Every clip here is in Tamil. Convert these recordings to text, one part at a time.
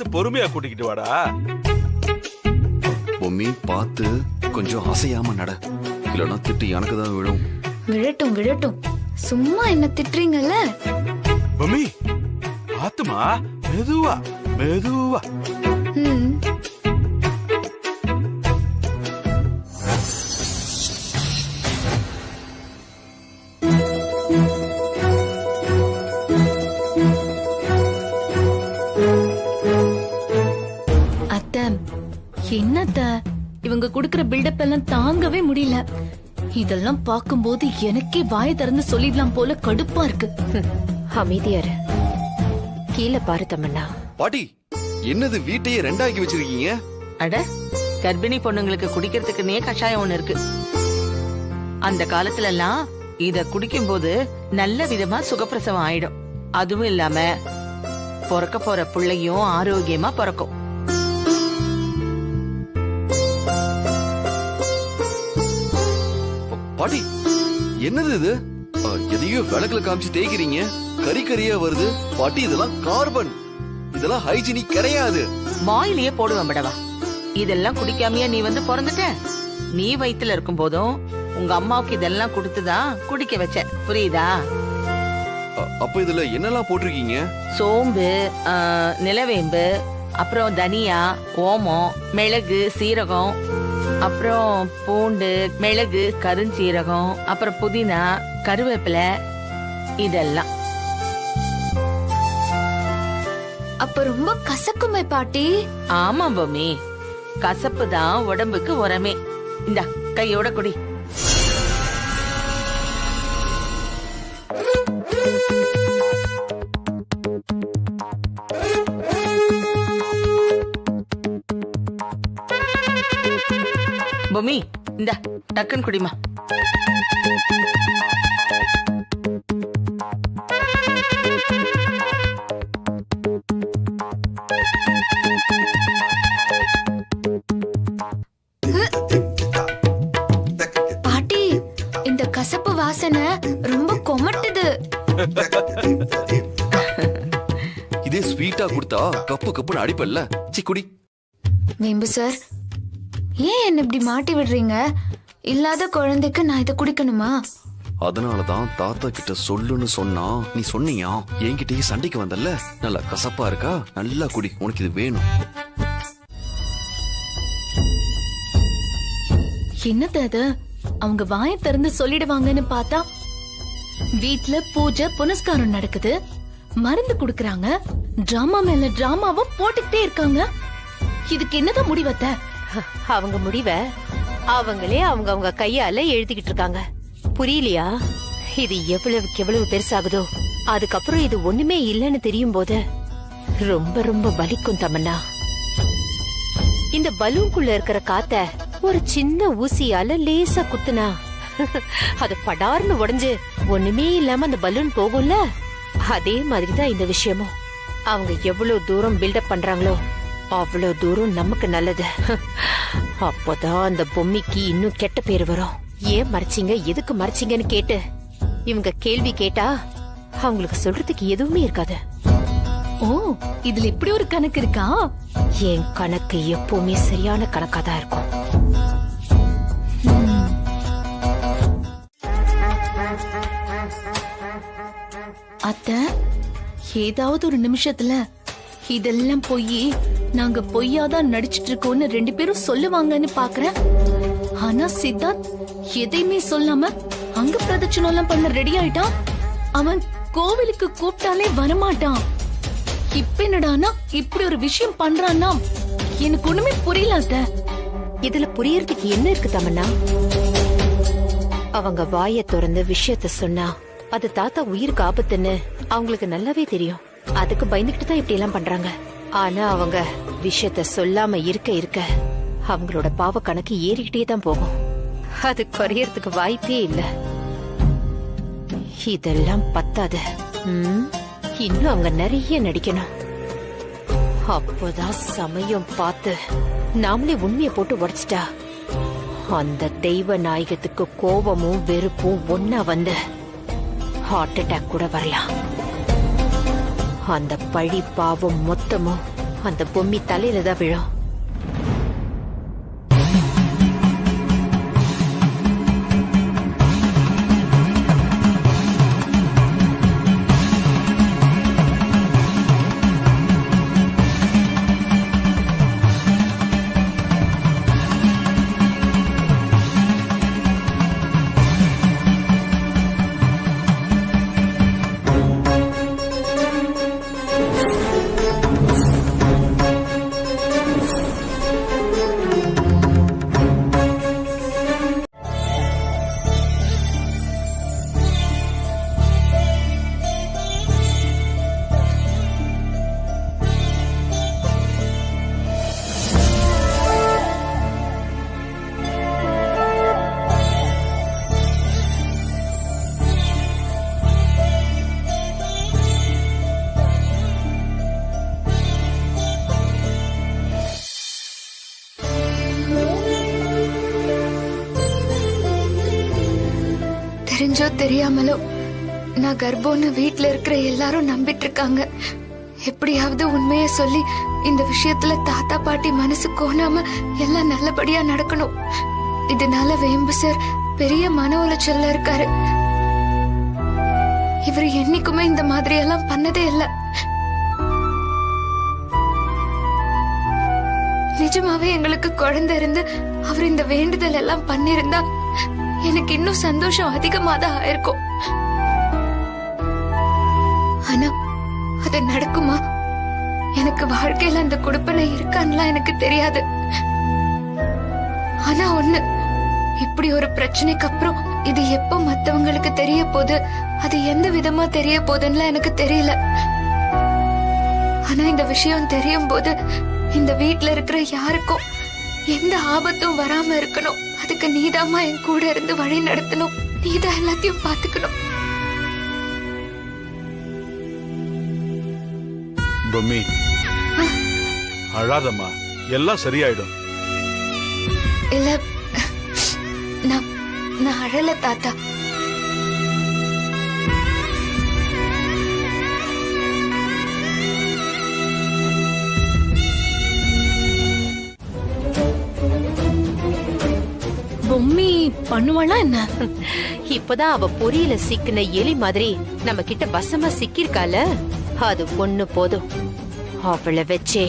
பார்த்து பொறுமையா கூட்டிக்கிட்டு வாடா. பொம்மி பார்த்து கொஞ்சம் அசையாம நட, இல்லைன்னா திட்டு எனக்கு தான் விழும். விழட்டும் விழட்டும், சும்மா என்ன திட்டுறீங்கல்ல. பொம்மி பாத்துமா, மெதுவா மெதுவா. என்னத்த இவங்க குடுக்கற பில்டப் எல்லாம் தாங்கவே முடியல. இதெல்லாம் பாக்கும்போது எனக்கே வாயை திறந்து சொல்லிடலாம் போல கடுப்பா இருக்கு. அமைதியாரு, கீழே பாரு தமன்னா. பாட்டி, என்னது வீட்டையே ரெண்டாக்கி வச்சிருக்கீங்க? அட, கர்ப்பிணி பொண்ணுங்களுக்கு குடிக்கிறதுக்குன்னே கஷாயம் ஒண்ணு இருக்கு. அந்த காலத்துல எல்லாம் இத குடிக்கும் போது நல்ல விதமா சுகப்பிரசவம் ஆயிடும். அதுவும் இல்லாம பிறக்க போற பிள்ளையும் ஆரோக்கியமா பிறக்கும். பாட்டி, என்னது இது? எதையோ விளக்குல காமிச்சு தேய்க்கிறீங்க, கறி கறியா வருது. பாட்டி, இதெல்லாம் கார்பன், இதெல்லாம் ஹைஜீனிக் கிடையாது. வாயிலேயே போடுவேன் படவா. இதெல்லாம் குடிக்காமையா நீ வந்து பிறந்துட்ட? நீ வயித்துல இருக்கும் போதும் உங்க அம்மாவுக்கு இதெல்லாம் கொடுத்துதான் குடிக்க வச்ச, புரியுதா? அப்ப இதுல என்னெல்லாம் போட்டிருக்கீங்க? சோம்பு, நிலவேம்பு, அப்புறம் தனியா, ஓமம், மிளகு, சீரகம், அப்புறம் பூண்டு, மிளகு, கருஞ்சீரகம், அப்புறம் புதினா, கருவேப்பிலை, இதெல்லாம். அப்ப ரொம்ப கசக்குமே பாட்டி. ஆமா பொம்மி, கசப்பு தான் உடம்புக்கு உரமே. இந்த கையோட குடி. பொம்மி, இந்த டக்குன்னு குடிமா. பாட்டி, இந்த கசப்பு வாசனை ரொம்ப கொமட்டுது. இதே ஸ்வீட்டா கொடுத்தா கப்பு கப்புன்னு அடிப்பல்ல. சி, குடி. வேம்பு சார், ஏன் என்ன இப்படி மாட்டி விடுறீங்க? இல்லாத குழந்தைக்கு நான் இதை குடிக்கணுமா? அதனாலதான் தாத்தா கிட்ட சொல்லுன்னு சொன்னா நீ சொன்னியா? என்கிட்டயே சண்டைக்கு வந்தல்ல. நல்லா கசப்பா இருக்கா, நல்லா குடி, உனக்கு இது வேணும். என்னது அது? அவங்க வாயை திறந்து சொல்லிடுவாங்கன்னு பார்த்தா வீட்ல பூஜை புனஸ்காரம் நடக்குது, மருந்து குடுக்கறாங்க, டிராமா மேல டிராமாவும் போட்டுக்கிட்டே இருக்காங்க. இதுக்கு என்னதான் முடிவத்த? அவங்க முடிவ அவங்களே அவங்க கையால எழுதிக்கிட்டு இருக்காங்க. புரியலையா? இது எவ்வளவுக்கு எவ்வளவு பெருசாகுதோ அதுக்கப்புறம் இது ஒண்ணுமே இல்லைன்னு தெரியும் போது ரொம்ப ரொம்ப வலிக்கும் தமன்னா. இந்த பலூன்குள்ள இருக்கிற காத்த ஒரு சின்ன ஊசியால லேசா குத்துனா அது படார்னு உடைஞ்சு ஒண்ணுமே இல்லாம அந்த பலூன் போகும்ல, அதே மாதிரிதான் இந்த விஷயமும். அவங்க எவ்வளவு தூரம் பில்டப் பண்றாங்களோ அவ்வளவு தூரம் நமக்கு நல்லது. அப்போதான் அந்த பொம்மிக்கு இன்னும் கெட்ட பேரு வரும். ஏன் மறைச்சிங்க, எதுக்கு மறைச்சிங்கன்னு கேட்டு இவங்க கேள்வி கேட்டா அவங்களுக்கு சொல்றதுக்கு எதுவுமே இருக்காது. ஓ, இதுல இப்படி ஒரு கணக்கு இருக்கா? என் கணக்கு எப்பவுமே சரியான கணக்காதான் இருக்கும். அத்த, ஏதாவது ஒரு நிமிஷத்துல இதெல்லாம் பொய், நாங்க பொய்யாதான் நடிச்சிட்டு இருக்கோம்னு ரெண்டு பேரும் சொல்லுவாங்கன்னு பாக்குறேன். ஆனா சித்தார்த் எதையுமே சொல்லாம அங்க பிரதட்சணம் எல்லாம் பண்ண ரெடி ஆயிட்டான். அவன் கோவிலுக்கு கூப்பிட்டாலே வரமாட்டான். இப்ப என்னடானா இப்படி ஒரு விஷயம் பண்றான்னா எனக்கு ஒண்ணுமே புரியல அத்த. இதுல புரியறதுக்கு என்ன இருக்கு தமன்னா? அவங்க வாயை திறந்து விஷயத்த சொன்னா அது தாத்தா உயிருக்கு ஆபத்துன்னு அவங்களுக்கு நல்லாவே தெரியும். அதுக்கு பயந்துகிட்டு தான் இப்படி எல்லாம் பண்றாங்க. ஆனா அவங்க விஷயத்த சொல்லாம இருக்க இருக்க அவங்களோட பாவ கணக்கு ஏறிக்கிட்டே தான் போகும். அது குறையறதுக்கு வாய்ப்பே இல்ல. இதெல்லாம் பத்தாது, இன்னும் அவங்க நிறைய நடிக்கணும். அப்போதான் சமயம் பார்த்து நாமளே உண்மையை போட்டு உடைச்சிட்டா அந்த தெய்வ நாயகத்துக்கு கோபமும் வெறுப்பும் ஒன்னா வந்து ஹார்ட் அட்டாக் கூட வரலாம். அந்த பழி பாவம் மொத்தமும் அந்த பொம்மி தலையில தான் விழும். தெரிஞ்சோ தெரியாமலோ நான் கர்ப்பம்னு வீட்ல இருக்கிற எல்லாரும் நம்பிட்டு இருக்காங்க. எப்படியாவது உண்மையை சொல்லி இந்த விஷயத்துல தாத்தா பாட்டி மனசு கோணாம எல்லாம் நல்லபடியா நடக்கணும். இதனால வேம்பு சார் பெரிய மன உளைச்சல்ல இருக்காரு. இவர் என்னைக்குமே இந்த மாதிரி எல்லாம் பண்ணதே இல்ல. நிஜமாவே எங்களுக்கு குழந்தை இருந்து அவர் இந்த வேண்டுதல் எல்லாம் பண்ணிருந்தா எனக்கு இன்னும் சந்தோஷம் அதிகமா தான் ஆயிருக்கும். ஆனா அது நடக்குமா? எனக்கு வாழ்க்கையில அந்த கொடுப்பனை இருக்கான்லாம் எனக்கு தெரியாது. ஆனா ஒண்ணு, இப்படி ஒரு பிரச்சனைக்கு அப்புறம் இது எப்ப மத்தவங்களுக்கு தெரிய போகுது, அது எந்த விதமா தெரிய போகுதுன்னு எனக்கு தெரியல. ஆனா இந்த விஷயம் தெரியும் போது இந்த வீட்ல இருக்கிற யாருக்கும் எந்த ஆபத்தும் வராம இருக்கணும். அதுக்கு நீதாமா என் கூட இருந்து வழி நடத்தணும். நீதான் எல்லாத்தையும் பாத்துக்கணும். பொம்மி, அழாதம்மா, எல்லாம் சரியாயிடும். இல்ல, நான் அழல தாத்தா. பொம்மி பண்ணுவாளா என்ன? இப்பதான் அவ பொரியல சிக்கின எலி மாதிரி நம்ம கிட்ட வசமா சிக்கிருக்கால, அது ஒண்ணு போதும். அவளை வச்சே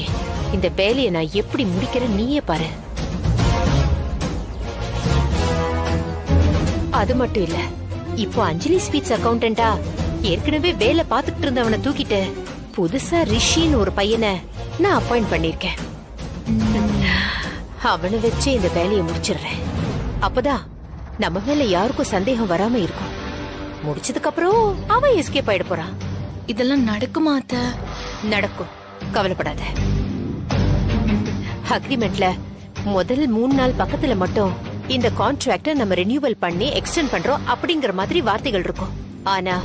இந்த வேலையை நான் எப்படி முடிக்கிறேன் நீயே பாரு. அது மட்டும் இல்ல, இப்போ அஞ்சலி ஸ்வீட்ஸ் அக்கௌண்டன்டா ஏற்கனவே வேலை பார்த்துட்டு இருந்தவனை தூக்கிட்டு புதுசா ரிஷின்னு ஒரு பையனை நான் அப்பாயிண்ட் பண்ணிருக்கேன். அவனை வச்சே இந்த வேலையை முடிச்சிடுறேன். அப்பதான் நம்ம மேல யாருக்கும் சந்தேகம் வராம இருக்கும். முடிச்சதுக்கு அப்புறம் அவன் எஸ்கேப் ஆயிட போறான். இதெல்லாம் நடக்குமா அத்த? நடக்கும், கவலைப்படாத. அக்ரிமெண்ட்ல முதல் 3 நாள் பக்கத்துல மட்டும் இந்த கான்ட்ராக்ட நம்ம ரெனியூவல் பண்ணி எக்ஸ்டெண்ட் பண்றோம் அப்படிங்கிற மாதிரி வார்த்தைகள் இருக்கும். ஆனா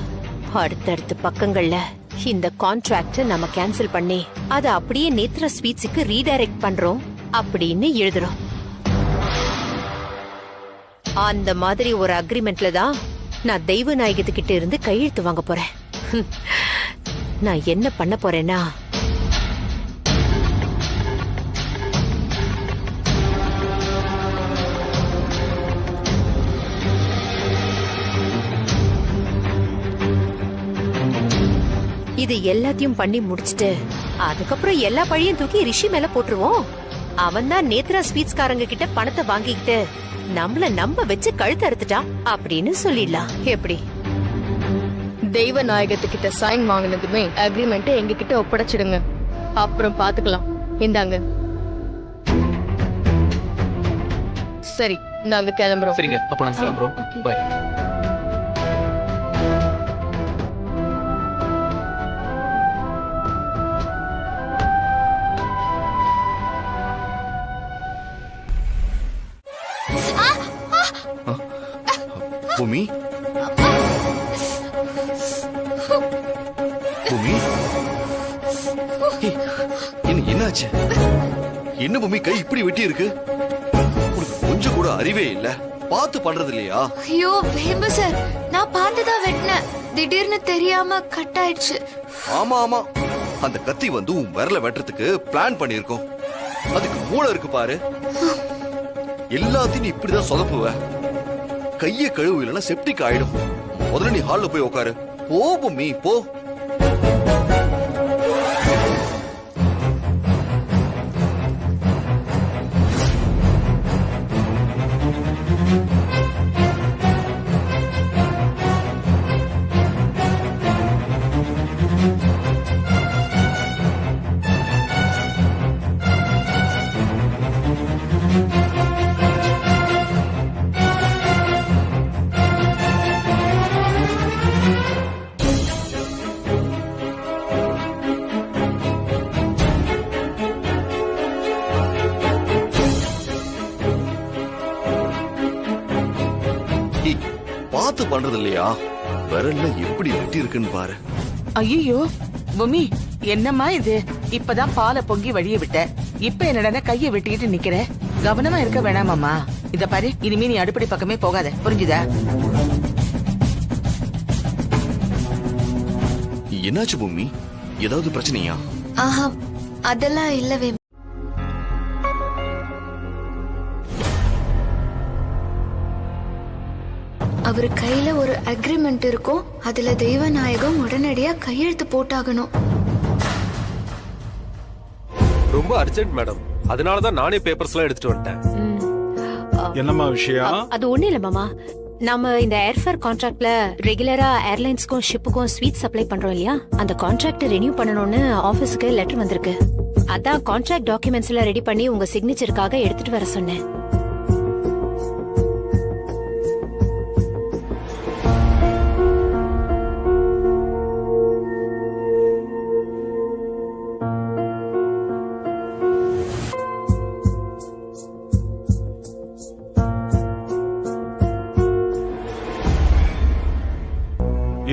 அடுத்தடுத்த பக்கங்கள்ல இந்த கான்ட்ராக்ட நம்ம கேன்சல் பண்ணி அதை அப்படியே நேத்ரா ஸ்வீட்ஸுக்கு ரீடைரக்ட் பண்றோம் அப்படின்னு எழுதுறோம். அந்த மாதிரி ஒரு அக்ரிமெண்ட்ல தான் நான் தெய்வ நாயகத்துக்கிட்ட இருந்து கையெழுத்து வாங்க போறேன். நான் என்ன பண்ண போறேன்னா, இது எல்லாத்தையும் பண்ணி முடிச்சிட்டு அதுக்கப்புறம் எல்லா பழியும் தூக்கி ரிஷி மேல போட்டுருவோம். அவன் தான் நேத்ரா ஸ்வீட்ஸ் காரங்க கிட்ட பணத்தை வாங்கிக்கிட்டு நம்மள நம்ப வச்சு கழுத்து அறுத்துட்டான் அப்படின்னு சொல்லிடலாம். எப்படி? தெய்வ நாயகத்துக்கிட்ட சைன் வாங்கினதுமே அக்ரிமெண்ட் எங்க கிட்ட ஒப்படைச்சிடுங்க, அப்புறம் பாத்துக்கலாம். இந்தாங்க. சரி, நாங்க கிளம்புறோம். சரிங்க, அப்ப நாங்க கிளம்புறோம். பை. பூமி, பூமி, என்னாச்சு? என்ன பூமி, கை இப்படி வெட்டி இருக்கு? உனக்கு கொஞ்சம் கூட அறிவே இல்ல, பார்த்து பண்றது இல்லையா? ஐயோ வேம்பு சார், நான் பார்த்துதான் வெட்டினேன். திடீர்னு தெரியாம கட் ஆயிடுச்சு. ஆமா ஆமா, அந்த கத்தி வந்து உன் விரல வெட்டுறதுக்கு பிளான் பண்ணிருக்கோம். அதுக்கு மூளை இருக்கு பாரு. எல்லாத்தையும் நீ இப்படிதான் சொதப்புவ. கைய கழுவு இல்லைன்னா செப்டிக் ஆயிடும். முதல்ல நீ ஹால்ல போய் உட்காரு. போ பொம்மி போ. பார்த்து பண்றது இல்லையா? விரல்ல எப்படி வெட்டி இருக்குன்னு பாரு. ஐயோ பொம்மி, என்னம்மா இது? இப்பதான் பாலை பொங்கி வழிய விட்ட, இப்ப என்னடா கைய வெட்டிக்கிட்டு நிக்கிற? கவனமா இருக்க வேணாமாமா? இத பாரு, இனிமே நீ அடுப்படி பக்கமே போகாத, புரிஞ்சுதா? என்னாச்சு பூமி? ஏதாவது பிரச்சனையா? ஆஹா, அதெல்லாம் இல்லவே. அவரு கையில ஒரு அக்ரிமெண்ட் இருக்கும். அதுல தெய்வநாயகம் உடனடியா கையெழுத்து போட்டாகணும். ரொம்ப அர்ஜென்ட் மேடம், அதனாலதான் நானே பேப்பர்ஸ் எல்லாம் எடுத்துட்டு வந்துட்டேன். என்னம்மா விஷயம்? அது ஒண்ணு இல்ல மாமா, நாம இந்த ஏர்ஃபேர் கான்ட்ராக்ட்ல ரெகுலரா ஏர்லைன்ஸ்க்கும் ஷிப்புக்கும் ஸ்வீட் சப்ளை பண்றோம் இல்லையா? அந்த கான்ட்ராக்ட் ரெனியூ பண்ணணும்னு ஆபீஸ்க்கு லெட்டர் வந்திருக்கு. அதான் கான்ட்ராக்ட் டாக்குமெண்ட்ஸ் எல்லாம் ரெடி பண்ணி உங்க சிக்னேச்சருக்காக எடுத்துட்டு வர சொன்னேன்.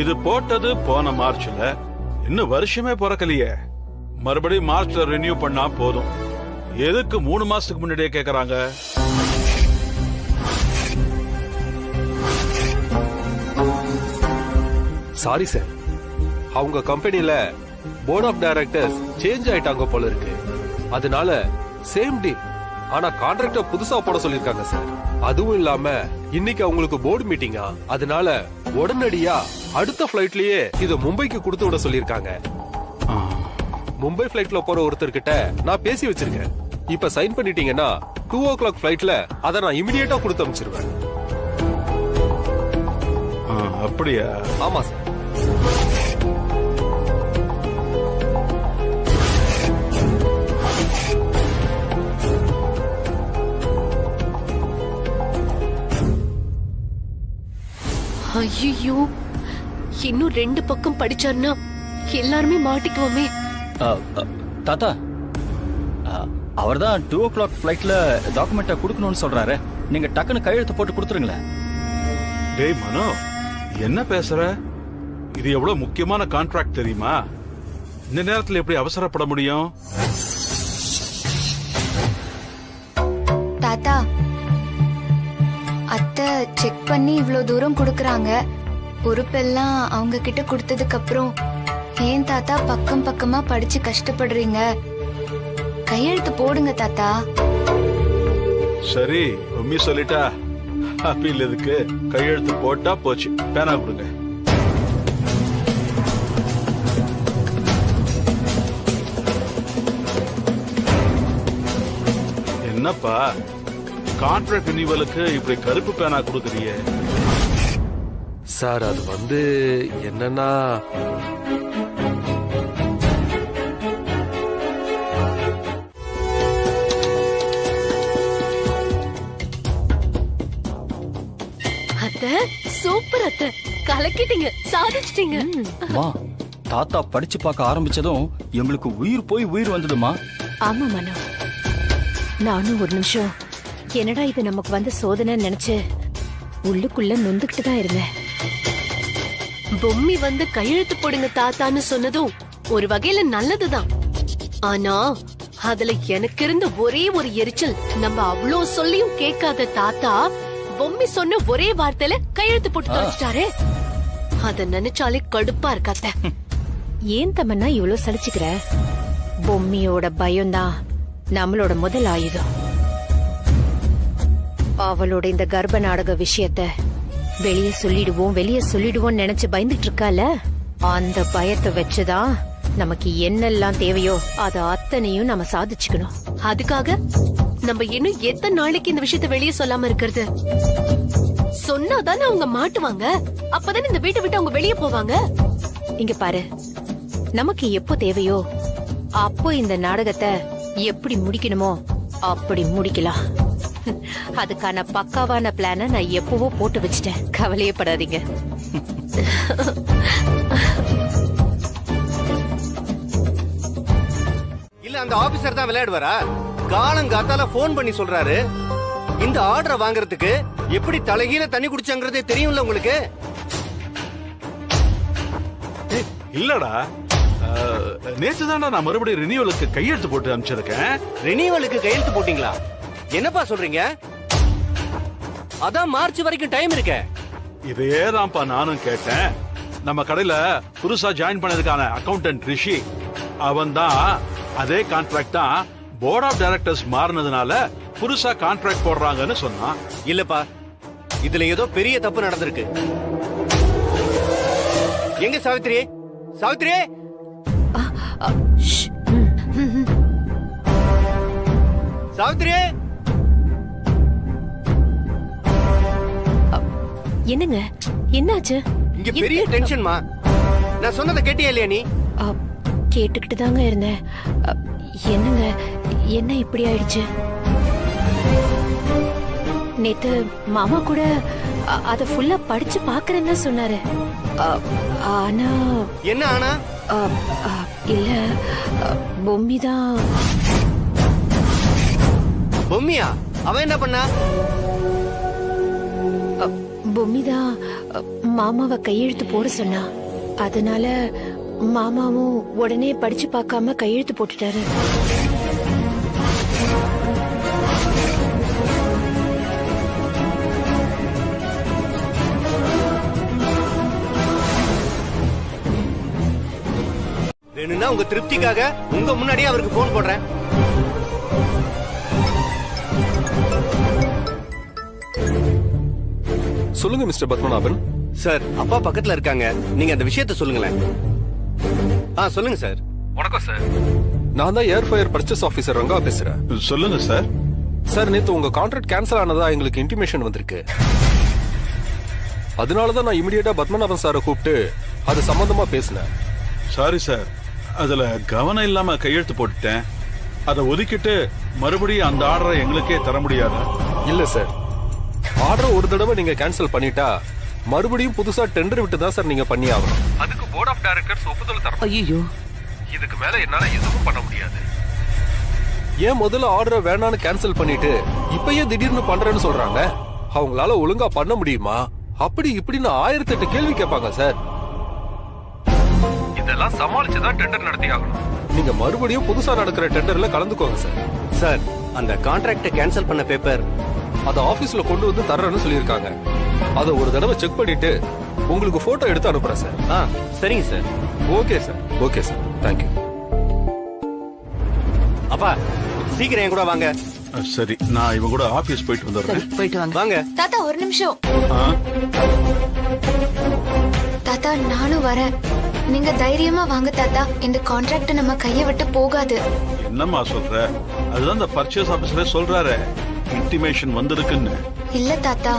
இது போட்டது போன மார்ச்ல, இன்னும் வருஷமே பிறக்கலையே. மறுபடியும் மார்ச்ல ரினியூ பண்ணா போதும். எதுக்கு 3 மாசத்துக்கு முன்னாடியே கேக்குறாங்க? சாரி சார், அவங்க கம்பெனில போர்ட் ஆஃப் டைரக்டர்ஸ் சேஞ்ச் ஆயிட்டாங்க போல இருக்கு. அதனால சேம் டீல், ஆனா கான்ட்ராக்ட புதுசா போட சொல்லிருக்காங்க சார். அதுவும் இல்லாம இன்னைக்கு அவங்களுக்கு போர்டு மீட்டிங்கா, அதனால உடனடியா அடுத்த பிளைட்லயே இத மும்பைக்கு கொடுத்து விட சொல்லிருக்காங்க. மும்பை பிளைட்ல போற ஒருத்தர்கிட்ட நான் பேசி வச்சிருக்கேன். இப்ப சைன் பண்ணிட்டீங்கன்னா 2 o'clock பிளைட்ல அத நான் இமிடியேட்டா கொடுத்து அனுப்பிச்சிருவேன். அப்படியா? ஆமா சார். ஐயோ, இன்னும் 2 பக்கம் படிச்சார்னா எல்லாருமே மாட்டிக்குவோமே. தாத்தா, அவர்தான் 2 o'clock ஃபிளைட்ல டாக்குமெண்ட்டை கொடுக்கணும்னு சொல்றாரு. நீங்க டக்குன்னு கையெழுத்து போட்டு கொடுத்துருங்களேன். டேய் மனோ, என்ன பேசுற? இது எவ்வளவு முக்கியமான கான்ட்ராக்ட் தெரியுமா? இந்த நேரத்துல எப்படி அவசரப்பட முடியும்? தாத்தா, அத்தை செக் பண்ணி இவ்ளோ தூரம் குடுக்கறாங்க. பொறுப்பெல்லாம் அவங்க கிட்ட கொடுத்ததுக்கு அப்புறம் ஏன் தாத்தா பக்கம் பக்கமா படிச்சு கஷ்டப்படுறீங்க? கையெழுத்து போடுங்க தாத்தா. சரி, உம்மி சொல்லிட்டா. அப்பீல் எதுக்கு? கையெழுத்து போட்டா போச்சு. பேனா கொடுங்க. என்னப்பா, கான்ட்ராக்ட் ரினியூவலுக்கு இப்படி கருப்பு பேனா கொடுக்குறியே? சார், அது வந்து என்னன்னா, அத்தை, சூப்பர் அத்தை, கலக்கிட்டீங்க, சாதிச்சிட்டீங்க. அம்மா, தாத்தா படிச்சு பார்க்க ஆரம்பிச்சதும் எங்களுக்கு உயிர் போய் உயிர் வந்ததுமா. ஆமா மனோ, நானும் ஒரு நிமிஷம் என்னடா இது நமக்கு வந்து சோதனை நினைச்சு உள்ளுக்குள்ள நொந்துகிட்டு தான் இருந்தேன். பொம்மி வந்து கையெழுத்து போடுங்க தாத்தான்னு சொன்னதும் ஒரு வகையில நல்லதுதான். ஆனா அதுல எனக்கு இருந்த ஒரே ஒரு எரிச்சல், நம்ம அவ்வளோ சொல்லியும் கேட்காத தாத்தா பொம்மி சொன்ன ஒரே வார்த்தையில கையெழுத்து போட்டு தொலைச்சிட்டாரு. அத நினைச்சாலே கடுப்பா இருக்காத்த. ஏன் தமன்னா இவ்வளவு சலிச்சுக்கிற? பொம்மியோட பயம்தான் நம்மளோட முதல் ஆயுதம். அவளோட இந்த கர்ப்ப நாடக விஷயத்த வெளியே சொல்லிடுவோம் நினைச்சு பயந்துட்டு இருக்கால, அந்த பயத்தை வச்சுதான் நமக்கு என்னெல்லாம் தேவையோ அது அத்தனையும் நம்ம சாதிச்சுக்கணும். அதுக்காக நம்ம இன்னும் எத்தனை நாளைக்கு இந்த விஷயத்த வெளியே சொல்லாம இருக்கிறது? சொன்னாதானே அவங்க மாட்டுவாங்க, அப்பதானே இந்த வீட்டை விட்டு அவங்க வெளியே போவாங்க. இங்க பாரு, நமக்கு எப்போ தேவையோ அப்போ இந்த நாடகத்தை எப்படி முடிக்கணுமோ அப்படி முடிக்கலாம். அதுக்கான பக்காவான பிளான நான் எப்பவோ போட்டு வச்சிட்டேன், கவலையே படாதீங்க. இல்ல அந்த ஆபீசர் தான் விளையாடுவாரா? காலங்காத்தால போன் பண்ணி சொல்றாரு இந்த ஆர்டரை வாங்குறதுக்கு எப்படி தலைகீழ தண்ணி குடிச்சாங்கிறதே தெரியும்ல உங்களுக்கு? இல்லடா, நேத்து தான்டா நான் மறுபடியும் ரினியூவலுக்கு கையெழுத்து போட்டு அனுப்பிச்சிருக்கேன். ரினியூவலுக்கு கையெழுத்து போட்டீங்களா? என்னப்பா சொல்றீங்க? அதான் மார்ச் வரைக்கும் டைம் இருக்கே. இதே தான்ப்பா நானும் கேட்டேன். நம்ம கடையில புதுசா ஜாயின் பண்ணதுக்கான அக்கவுண்டன்ட் ரிஷி, அவன் தான் அதே கான்ட்ராக்ட் தான் போர்ட் ஆஃப் டைரக்டர்ஸ் மாறினதுனால புதுசா கான்ட்ராக்ட் போடுறாங்கன்னு சொன்னான். இல்லப்பா, இதுல ஏதோ பெரிய தப்பு நடந்திருக்கு. எங்க சாவித்ரி? சாவித்ரி, சாவித்ரி, என்னங்க, என்னாச்சு? இங்க பெரிய டென்ஷன்மா. நான் சொன்னதை கேட்டியா இல்லையா நீ? கேட்டுக்கிட்டு தாங்க இருந்தேன். என்னங்க, என்ன இப்படி ஆயிடுச்சு? நேத்து மாமா கூட அத ஃபுல்லா படிச்சு பாக்குறேன்னு சொன்னாரு. ஆனா என்ன ஆனா? இல்ல, பொம்மிதான். பொம்மியா? அவன் என்ன பண்ணா? பொம்மிதான் மாமாவை கையெழுத்து போட சொன்னா. அதனால மாமாவும் உடனே படிச்சு பார்க்காம கையெழுத்து போட்டுட்டாரு. வேணும்னா உங்க திருப்திக்காக உங்க முன்னாடியே அவருக்கு போன் போடுறேன். சொல்லுங்க மிஸ்டர் பத்மநாபன். சார், அப்பா பக்கத்துல இருக்காங்க, நீங்க அந்த விஷயத்த சொல்லுங்களேன். சொல்லுங்க சார். வணக்கம் சார், நான் தான் ஏர் ஃபயர் பர்ச்சேஸ் ஆபீசர் ரங்கா பேசுறேன். சொல்லுங்க சார். சார், நேத்து உங்க கான்ட்ராக்ட் கேன்சல் ஆனதா எங்களுக்கு இன்டிமேஷன் வந்திருக்கு. அதனாலதான் நான் இமிடியேட்டா பத்மநாபன் சாரை கூப்பிட்டு அது சம்பந்தமா பேசினேன். சாரி சார், அதுல கவனம் இல்லாம கையெழுத்து போட்டுட்டேன். அதை ஒதுக்கிட்டு மறுபடியும் அந்த ஆர்டரை எங்களுக்கே தர முடியாது. இல்ல சார், ஆர்டர் ஒரு தடவை நீங்க கேன்சல் பண்ணிட்டா மறுபடியும் புதுசா டெண்டர் விட்டு தான் சார் நீங்க பண்ணி ஆகணும். அதுக்கு போர்ட் ஆஃப் டைரக்டர்ஸ் ஒப்புதல் தரணும். ஐயோ, இதுக்கு மேல என்னால எதுவும் பண்ண முடியாது. ஏன் முதல்ல ஆர்டரை வேணான்னு கேன்சல் பண்ணிட்டு இப்பயே திடீர்னு பண்றேன்னு சொல்றாங்க? அவங்களால ஒழுங்கா பண்ண முடியுமா? அப்படி இப்படின்னு 1008 கேள்வி கேட்பாங்க சார். இதெல்லாம் சமாளிச்சுதான் டெண்டர் நடத்தி ஆகணும். நீங்க மறுபடியும் புதுசா நடக்கிற டெண்டர்ல கலந்துக்கோங்க சார். சார், அந்த கான்ட்ராக்ட கேன்சல் பண்ண பேப்பர் அத ஆபீஸ்ல கொண்டு வந்து தர்றேன்னு சொல்லியிருக்காங்க. அத ஒரு தடவை செக் பண்ணிட்டு உங்களுக்கு போட்டோ எடுத்து அனுப்புறேன் சார். சரிங்க sir. Okay sir. Okay sir, thank you. அப்பா, சீக்கிரம் என் கூட வாங்க. சரி, நான் இவங்க கூட ஆபீஸ் போயிட்டு வந்துடுறேன். போயிட்டு வாங்க. வாங்க. தாத்தா, ஒரு நிமிஷம். தாத்தா, நானும் வரேன். நீங்க தைரியமா வாங்க தாத்தா. இந்த கான்ட்ராக்ட் நம்ம கைய விட்டு போகாது. என்னம்மா சொல்ற? அதுதான் இந்த பர்ச்சேஸ் ஆபீசரே சொல்றாரு, இன்டிமேஷன் வந்திருக்குன்னு. இல்ல தாத்தா,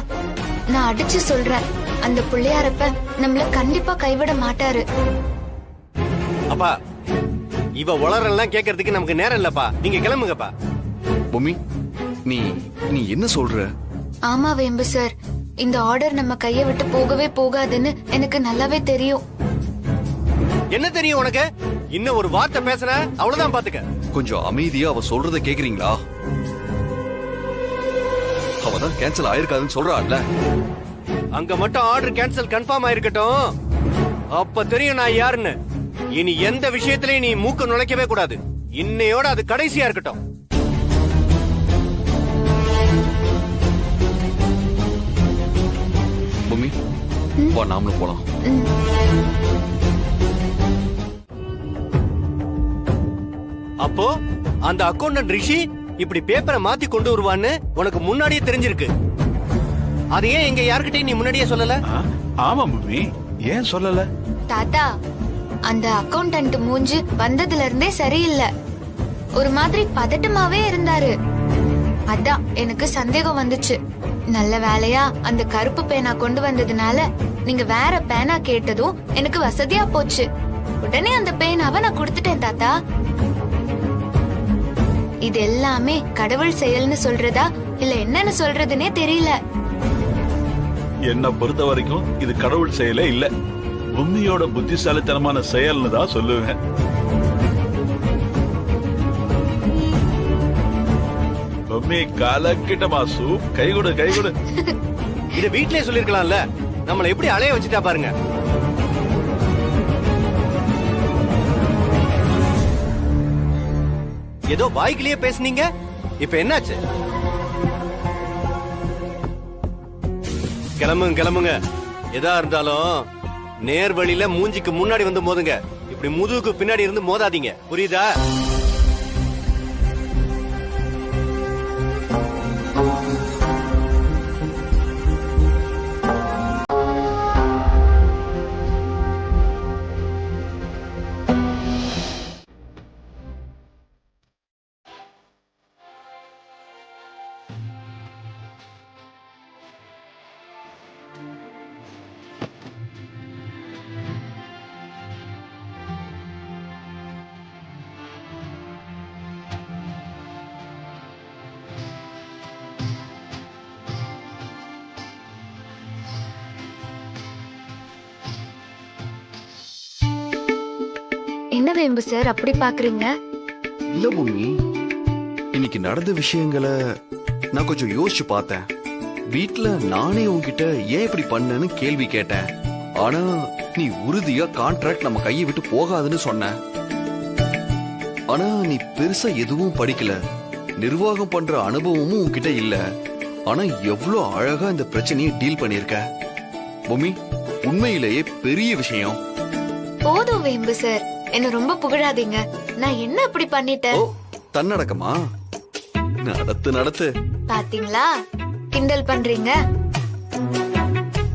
நான் அடிச்சு சொல்றேன். அந்த பிள்ளையாரப்ப நம்மள கண்டிப்பா கைவிட மாட்டாரு. அப்பா, இவ உளறெல்லாம் கேட்கறதுக்கு நமக்கு நேரம் இல்லப்பா. நீங்க கிளம்புங்கப்பா. பொம்மி, நீ என்ன சொல்ற? ஆமா வேம்பு சார், இந்த ஆர்டர் நம்ம கைய விட்டு போகவே போகாதுன்னு எனக்கு நல்லாவே தெரியும். என்ன தெரியும் உனக்கு? இன்னும் ஒரு வார்த்தை பேசுற, அவ்வளவுதான் பாத்துக்க. கொஞ்சம் அமைதியா அவ சொல்றத கேக்குறீங்களா? அவதான் கேன்சல் ஆயிருக்காதுன்னு சொல்றாள்ல. அங்க மட்டும் ஆர்டர் கேன்சல் கன்ஃபார்ம் ஆயிருக்கட்டும், அப்ப தெரியும் நான் யாருன்னு. இனி எந்த விஷயத்திலயும் நீ மூக்க நுழைக்கவே கூடாது. இன்னையோட அது கடைசியா இருக்கட்டும். பொம்மி, வா நாமளும் போலாம். அப்போ அந்த அக்கௌண்டன்ட் ரிஷி இப்படி பேப்பரை மாத்தி கொண்டு வருவான்னு உனக்கு முன்னாடியே தெரிஞ்சிருக்கு. அது ஏன் எங்க யார்கிட்டயும் நீ முன்னாடியே சொல்லல? ஆமா மம்மி, ஏன் சொல்லல? தாத்தா, அந்த அக்கௌண்டன்ட் மூஞ்சி வந்ததுல இருந்தே சரியில்லை. ஒரு மாதிரி பதட்டமாவே இருந்தாரு. அதான் எனக்கு சந்தேகம் வந்துச்சு. நல்ல வேலையா அந்த கருப்பு பேனா கொண்டு வந்ததுனால நீங்க வேற பேனா கேட்டதும் எனக்கு வசதியா போச்சு. உடனே அந்த பேனாவை நான் கொடுத்துட்டேன் தாத்தா. இது எல்லாமே கடவுள் செயல்னு சொல்றதா இல்ல என்னன்னு சொல்றதுன்னே தெரியல. என்ன பொறுத்த வரைக்கும் இது கடவுள் செயலே இல்ல, மம்மியோட புத்திசாலித்தனமான செயல்னு தான் சொல்லுவேன். மம்மி கலக்கிட்டமா சூப், கை கொடு கை கொடு. இத வீட்லயே சொல்லிருக்கலாம்ல, நம்மள எப்படி அலைய வச்சுட்டா பாருங்க. ஏதோ வாய்க்கிலேயே பேசுனீங்க, இப்ப என்னாச்சு? கிளம்புங்க கிளம்புங்க. எதா இருந்தாலும் நேர் வழியில மூஞ்சிக்கு முன்னாடி வந்து மோதுங்க. இப்படி முதுகுக்கு பின்னாடி இருந்து மோதாதீங்க, புரியுதா? என்ன வேம்பு சார் அப்படி பாக்குறீங்க? இல்ல பூமி, இன்னைக்கு நடந்த விஷயங்களை நான் கொஞ்சம் யோசிச்சு பார்த்தேன். வீட்ல நானே உன்கிட்ட ஏன் இப்படி பண்ணேன்னு கேள்வி கேட்டேன். ஆனா நீ உறுதியா கான்ட்ராக்ட் நம்ம கையை விட்டு போகாதுன்னு சொன்ன. ஆனா நீ பெருசா எதுவும் படிக்கல, நிர்வாகம் பண்ற அனுபவமும் உன்கிட்ட இல்ல. ஆனா எவ்வளவு அழகா இந்த பிரச்சனையை டீல் பண்ணிருக்க பூமி. உண்மையிலேயே பெரிய விஷயம். போதும் வேம்பு சார், என்ன ரொம்ப புகழாதீங்க. நான் என்ன அப்படி பண்ணிட்டேன்? தன்னடக்கமா? நடத்து நடத்து. பாத்தீங்களா, கிண்டல் பண்றீங்க.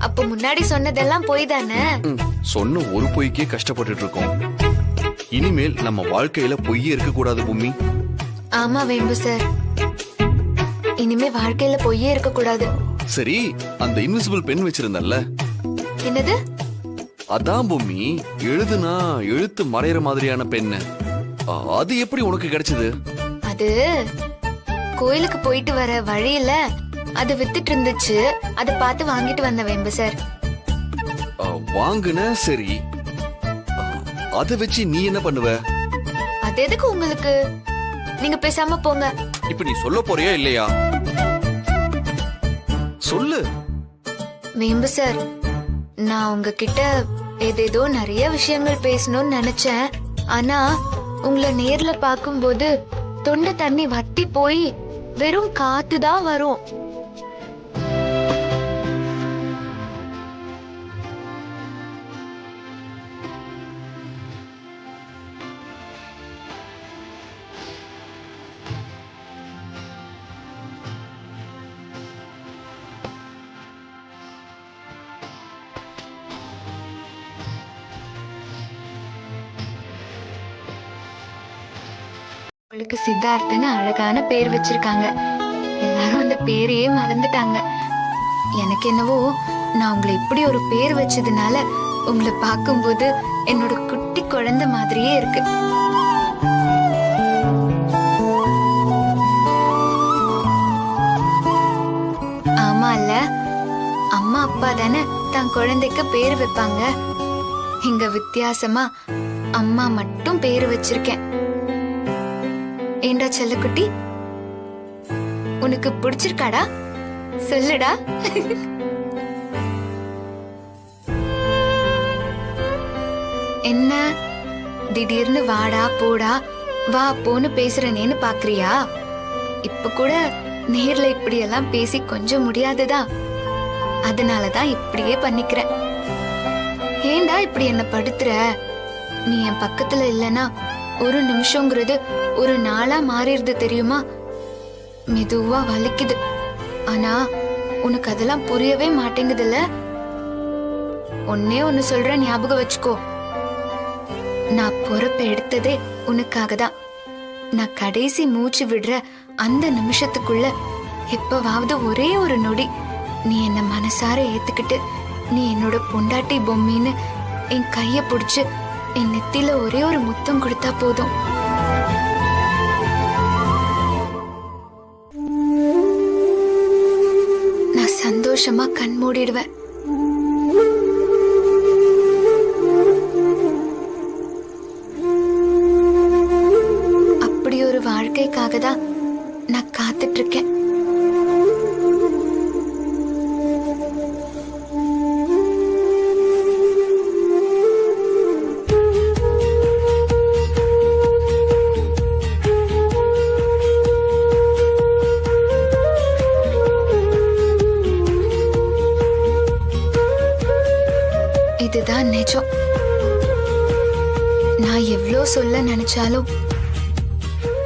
அப்ப முன்னாடி சொன்னதெல்லாம் போய் தானே? சொன்ன ஒரு பொய்க்கே கஷ்டப்பட்டுட்டு இருக்கோம். இனிமேல் நம்ம வாழ்க்கையில பொய்யே இருக்க கூடாது பூமி. ஆமா வேம்பு சார், இனிமே வாழ்க்கையில பொய்யே இருக்க கூடாது. சரி, அந்த இன்விசிபிள் பென் வச்சிருந்தல்ல, என்னது? அதான் பூமி, எழுதுனா எழுத்து மறையிற மாதிரியான பெண்ணு. அது எப்படி உனக்கு கிடைச்சது? அது கோயிலுக்கு போயிட்டு வர வழியில அது வித்துட்டு இருந்துச்சு. அத பார்த்து வாங்கிட்டு வந்த வேம்பு சார். வாங்குன சரி, அத வச்சு நீ என்ன பண்ணுவ? அது எதுக்கு உங்களுக்கு? நீங்க பேசாம போங்க. இப்ப நீ சொல்ல போறியா இல்லையா? சொல்லு வேம்பு சார், நான் உங்ககிட்ட ஏதேதோ நிறைய விஷயங்கள் பேசணும்னு நினைச்சேன். ஆனா உங்களை நேர்ல பாக்கும்போது தொண்டை தண்ணி வத்தி போய் வெறும் காத்துதான் வரும். உங்களுக்கு சித்தார்த்தன்னு அழகான பேர் வச்சிருக்காங்க. எல்லாரும் அந்த பேரையே மறந்துட்டாங்க. எனக்கு என்னவோ நான் உங்களை இப்படி ஒரு பேர் வச்சதுனால உங்களை பார்க்கும்போது என்னோட குட்டி குழந்தை மாதிரியே இருக்கு. ஆமால, அம்மா அப்பா தானே தன் குழந்தைக்கு பேர் வைப்பாங்க. இங்க வித்தியாசமா அம்மா மட்டும் பேர் வச்சிருக்கேன். ஏண்டா செல்லக்குட்டி, உனக்கு பிடிச்சிருக்காடா? சொல்லுடா. என்ன திடீர்னு வாடா போடா வா போன்னு பேசுறனேன்னு பாக்குறியா? இப்ப கூட நேர்ல இப்படி எல்லாம் பேசி கொஞ்சம் முடியாதுதான். அதனாலதான் இப்படியே பண்ணிக்கிறேன். ஏண்டா இப்படி என்ன படுத்துற? நீ என் பக்கத்துல இல்லனா ஒரு நிமிஷங்கிறது ஒரு நாளா மாறிடுது தெரியுமா? மெதுவா வலிக்குது. ஆனா உனக்கு அதெல்லாம் புரியவே மாட்டேங்குதுல்ல. ஒன்னே ஒன்னு சொல்ற, ஞாபகம் வச்சுக்கோ. நான் பொறுப்பை எடுத்ததே உனக்காக தான். நான் கடைசி மூச்சு விடுற அந்த நிமிஷத்துக்குள்ள எப்பவாவது ஒரே ஒரு நொடி நீ என்ன மனசார ஏத்துக்கிட்டு நீ என்னோட பொண்டாட்டி பொம்மின்னு என் கைய பிடிச்சு என் நெத்தில ஒரே ஒரு முத்தம் கொடுத்தா போதும். நான் சந்தோஷமா கண் மூடிடுவேன். அப்படி ஒரு வாழ்க்கைக்காக தான் நான் காத்துட்டு இருக்கேன். இதுதான் நிஜம். நான் எவ்வளோ சொல்ல நினைச்சாலும்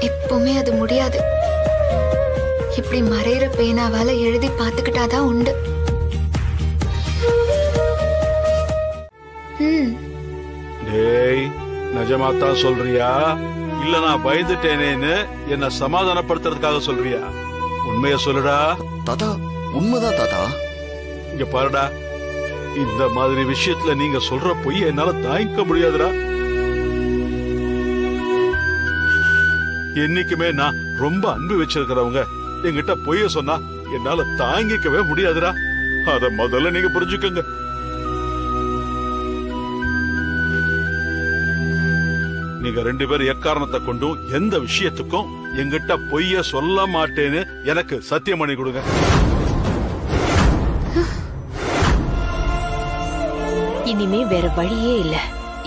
எப்பவுமே அது முடியாது. இப்படி மறையிற பேனாவால எழுதி பார்த்துக்கிட்டாதான் உண்டு. டேய், நிஜமாத்தான் சொல்றியா இல்ல நான் பயந்துட்டேனேன்னு என்ன சமாதானப்படுத்துறதுக்காக சொல்றியா? உண்மைய சொல்லுடா. தாத்தா உண்மைதான் தாத்தா. இங்க பாருடா, இந்த மாதிரி விஷயத்துல நீங்க சொல்ற பொய் என்னால தாங்கிக்க முடியாதுடா. என்னைக்குமே நான் ரொம்ப அன்பு வச்சிருக்கிறவங்க என்கிட்ட பொய்ய சொன்னா என்னால தாங்கிக்கவே முடியாதுடா. அத முதல்ல நீங்க புரிஞ்சுக்கோங்க. நீங்க 2 பேரும் எக்காரணத்தை கொண்டும் எந்த விஷயத்துக்கும் என்கிட்ட பொய்ய சொல்ல மாட்டேன்னு எனக்கு சத்தியம் பண்ணி கொடுங்க. இனிமே வேற வழியே இல்ல.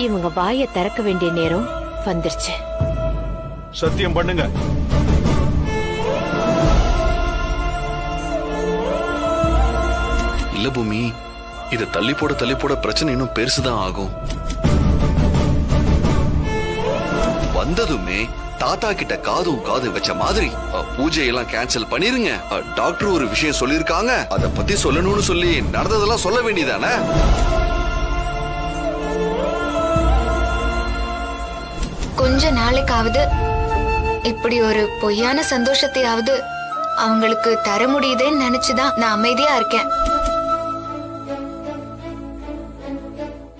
இவங்க வாயை திறக்க வேண்டிய நேரம் வந்துருச்சு. சத்தியம் பண்ணுங்க. இல்ல பூமி, இத தள்ளி போட பிரச்சனை இன்னும் பெருசுதான் ஆகும். வந்ததுமே தாத்தா கிட்ட காது வச்ச மாதிரி பூஜையெல்லாம் கேன்சல் பண்ணிருங்க. டாக்டர் ஒரு விஷயம் சொல்லிருக்காங்க, அத பத்தி சொல்லணும்னு சொல்லி நடந்ததெல்லாம் சொல்ல வேண்டியதானே? கொஞ்ச நாளைக்காவது இப்படி ஒரு பொய்யான சந்தோஷத்தையாவது அவங்களுக்கு தர முடியுதுன்னு நினைச்சுதான் நான் அமைதியா இருக்கேன்.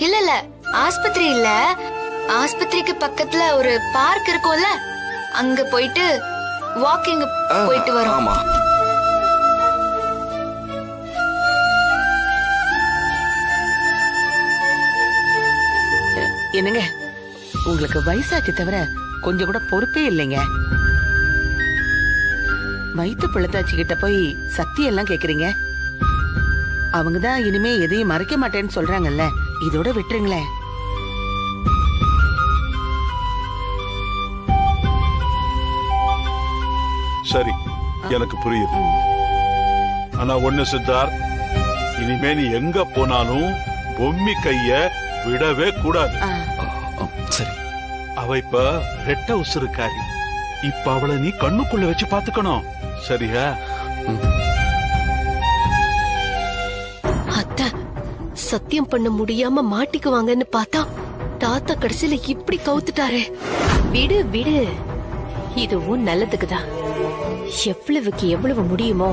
இல்ல ஆஸ்பத்திரி இல்ல, ஆஸ்பத்திரிக்கு பக்கத்துல ஒரு பார்க் இருக்கும்ல, அங்க போயிட்டு வாக்கிங் போயிட்டு வரோம். ஆமா. என்னங்க, உங்களுக்கு வயசாச்சு தவிர கொஞ்சம் கூட பொறுப்பே இல்லைங்க. வயிற்று பிள்ளைத்தாச்சி கிட்ட போய் சத்தியெல்லாம் கேக்குறீங்க. அவங்கதான் இனிமே எதையும் மறைக்க மாட்டேன்னு சொல்றாங்கல்ல, இதோட விட்டுருங்களேன். சரி, எனக்கு புரியுது. ஆனா ஒண்ணு சித்தார்த், இனிமே நீ எங்க போனாலும் பொம்மி கைய விடவே கூடாது. சரி. அவ இப்ப ரெட்ட உசுருக்காரி. இப்ப அவளை நீ கண்ணுக்குள்ள வச்சு பாத்துக்கணும், சரியா? அத்தை, சத்தியம் பண்ண முடியாம மாட்டிக்குவாங்கன்னு பார்த்தா தாத்தா கடைசியில இப்படி கவுத்துட்டாரே. விடு விடு, இதுவும் நல்லதுக்குதான். எவ்வளவுக்கு எவ்வளவு முடியுமோ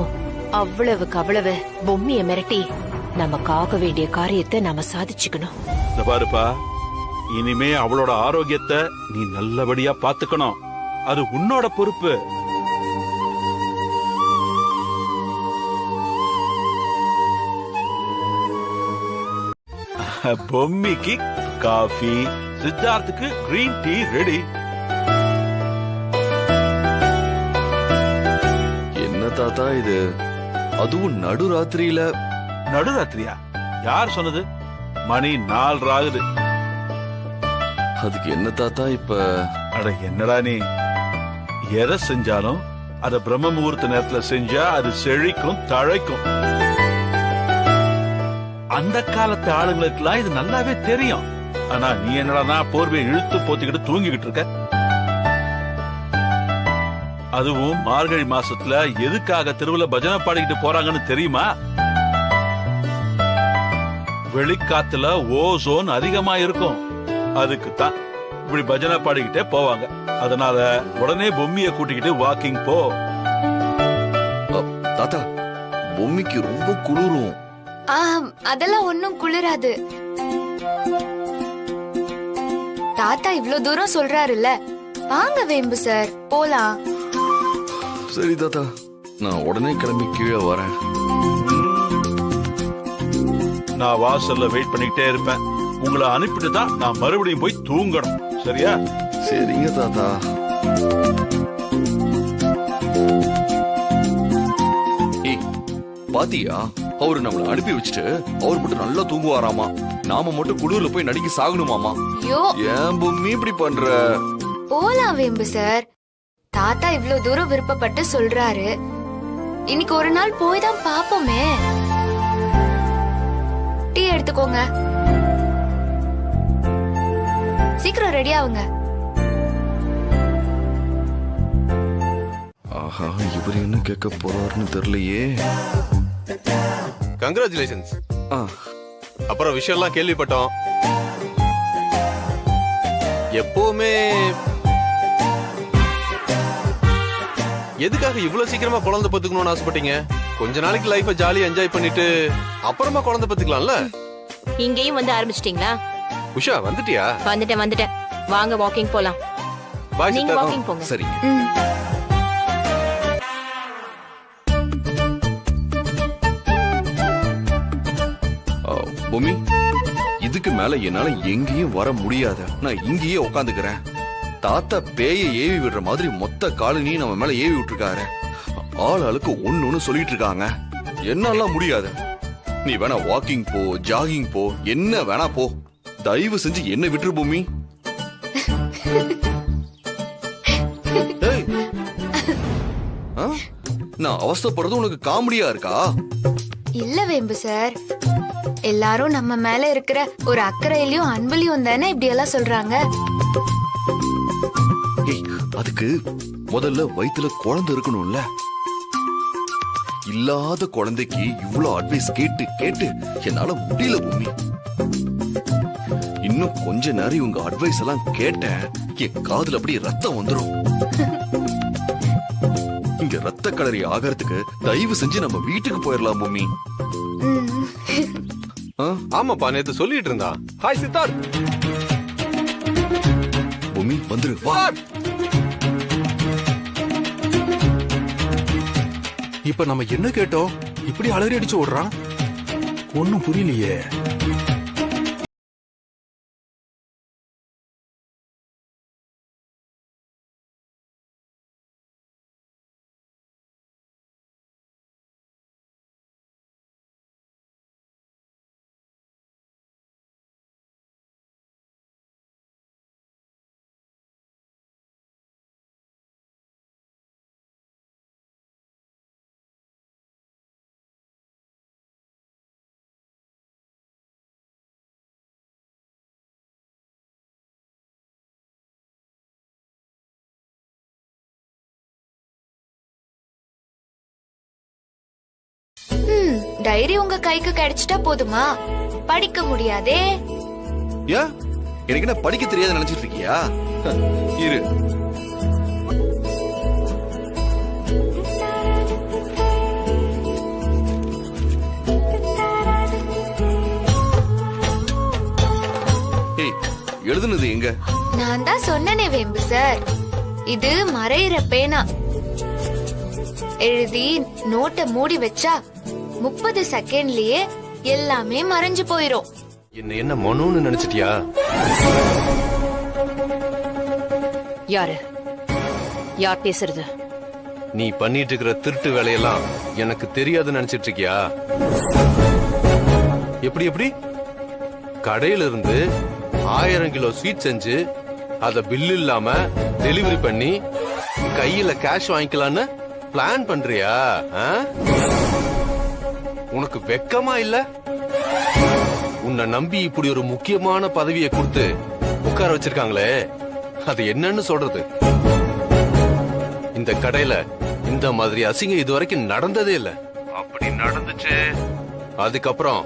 அவ்வளவுக்கு அவ்வளவு பொம்மிய மிரட்டி நமக்காக வேண்டிய காரியத்தை நாம சாதிச்சுக்கணும். இந்த பாருப்பா, இனிமே அவளோட ஆரோக்கியத்தை நீ நல்லபடியா பாத்துக்கணும். அது உன்னோட பொறுப்பு. பொம்மிக்கு காஃபி, சித்தார்த்துக்கு கிரீன் டீ ரெடி. என்ன தாத்தா இது? அதுவும் நடுராத்திரியில? நடுராத்திரியா? யார் சொன்னது? மணி 4 ஆகுது. அதுக்கு என்ன தாத்தா இப்ப? அட என்னடா நீ, எதை செஞ்சாலும் அத பிரம்ம முகூர்த்த நேரத்துல செஞ்சா அது செழிக்கும், தழைக்கும். அந்த காலத்து ஆளுங்களுக்குலாம் இது நல்லாவே தெரியும். ஆனா நீ என்னடா போர்வையை இழுத்து போத்திக்கிட்டு தூங்கிக்கிட்டு இருக்க. அதுவும் மார்கழி மாசத்துல எதுக்காக தெருவுல பஜனை பாடிக்கிட்டு போறாங்கன்னு தெரியுமா? வெளிக்காத்துல ஓசோன் அதிகமா இருக்கும், அதுக்கு தான் இப்படி பஜனை பாடிக்கிட்டே போவாங்க. அதனால உடனே பொம்மிய கூட்டிக்கிட்டு வாக்கிங் போ. தாத்தா, பொம்மிக்கு ரொம்ப குளிரும். அதெல்லாம் ஒண்ணும் குளிராது. தாத்தா இவ்ளோ தூரம் சொல்றாருல்ல, வாங்க வேம்பு சார் போலாம். சரி தாத்தா, நான் உடனே கிளம்பி கீழே வரேன். நான் வாசல்ல வெயிட் பண்ணிக்கிட்டே இருப்பேன். உங்களை அனுப்பிட்டு தான் நான் மறுபடியும் போய் தூங்கணும். சரியா? சரிங்க தாத்தா. ஏய், பாத்தியா, அவரு நம்மள அனுப்பி வச்சுட்டு அவர் மட்டும் நல்லா தூங்குவாராமா. நாம மட்டும் குளிர்ல போய் நடிக்க சாகணுமாமா. ஏன் பொம்மி இப்படி பண்ற? போலாம் வேம்பு சார், தாத்தா இவ்ளோ தூரம் விருப்பப்பட்டு சொல்றாரு. இன்னைக்கு ஒரு நாள் போய் தான் பாப்போமே. டீ எடுத்துக்கோங்க, சீக்கிரம் ரெடி ஆகுங்க. ஆஹா, இவர் என்ன கேட்க போறாருன்னு தெரியலையே. கங்க்ராச்சுலேஷன்ஸ். அப்புறம் விஷயம் எல்லாம் கேள்விப்பட்டோம். எப்பவுமே எதுக்காக இவ்வளவு சீக்கிரமா குழந்தை பத்துக்கணும்னு ஆசைப்பட்டீங்க? கொஞ்ச நாளைக்கு லைஃப ஜாலியா என்ஜாய் பண்ணிட்டு அப்புறமா குழந்தை பத்துக்கலாம்ல. இங்கேயும் வந்து ஆரம்பிச்சிட்டீங்களா? உஷா வந்துட்டியா? வந்துட்டேன். வாங்க வாக்கிங் போலாம். நீங்க வாக்கிங் போங்க. சரி. பொம்மி, இதுக்கு மேல என்னால எங்கேயும் வர முடியாது. நான் இங்கேயே உட்காந்துக்கிறேன். தாத்தா பேய ஏவி விடுற மாதிரி மொத்த காலனியும் நம்ம மேல ஏவி விட்டுருக்காரு. ஆளுக்கு ஒன்னு சொல்லிட்டு இருக்காங்க. என்னால முடியாது. நீ வேணா வாக்கிங் போ, ஜாகிங் போ, என்ன வேணா போ. தயவு செஞ்சு என்ன விட்டுரு பூமி. நான் அவஸ்தைப்படுறது உனக்கு காமெடியா இருக்கா? இல்ல வேம்பு சார், எல்லாரும் நம்ம மேல இருக்கிற ஒரு அக்கறையிலயும் அன்புலயும் தானே இப்படி எல்லாம் சொல்றாங்க. அதுக்கு முதல்ல வயித்துல குழந்தை இருக்கணும்ல. இல்லாத குழந்தைக்கு இவ்வளவு அட்வைஸ் கேட்டு கேட்டு என்னால முடியல பூமி. இன்னும் கொஞ்ச நேரம் உங்க அட்வைஸ் எல்லாம் கேட்டேன், என் காதுல அப்படியே ரத்தம் வந்துரும். இங்க ரத்த கலரி ஆகிறதுக்கு தயவு செஞ்சு நம்ம வீட்டுக்கு போயிடலாம் பூமி. ஆமாப்பா, நேத்து சொல்லிட்டு இருந்தா. ஹாய் சித்தார்த். பூமி வந்துரு, வா. இப்ப நம்ம என்ன கேட்டோம்? இப்படி அலறி அடிச்சு ஓடுறான். ஒன்னும் புரியலையே. டைரி உங்க கைக்கு கிடைச்சிட்டா போதுமா? படிக்க முடியாதே. ஏன் எனக்கு என்ன படிக்க தெரியாது நினைச்சிட்டு இருக்கியா? இரு. எழுதுனது எங்க? நான் தான் சொன்னனே வேம்பு சார், இது மறையிற பேனா. எழுதி நோட்டை மூடி வச்சா 30 செகண்ட்லயே எல்லாமே மறைஞ்சு போயிரும். என்ன மனோன்னு நினைச்சிட்டியா? யார் பேசுறது? நீ பண்ணிட்டு இருக்கிற திருட்டு வேலையெல்லாம் எனக்கு தெரியாதுன்னு நினைச்சிட்டு இருக்கியா? எப்படி கடையில இருந்து 1000 கிலோ ஸ்வீட் செஞ்சு அத பில் இல்லாம டெலிவரி பண்ணி கையில கேஷ் வாங்கிக்கலான்னு பிளான் பண்றியா? உனக்கு வெக்கமா இல்ல? உன்னை நம்பி இப்படி ஒரு முக்கியமான பதவியை கொடுத்து உட்கார வச்சிருக்காங்களே, அது என்னன்னு சொல்றது? இந்த கடையில இந்த மாதிரி அசிங்கம் இதுவரைக்கும் நடந்ததே இல்ல. அப்படி நடந்துச்சு அதுக்கப்புறம்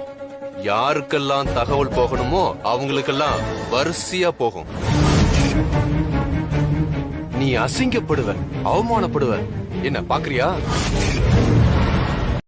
யாருக்கெல்லாம் தகவல் போகணுமோ அவங்களுக்கெல்லாம் வரிசையா போகும். நீ அசிங்கப்படுவ, அவமானப்படுவ. என்ன பாக்குறியா?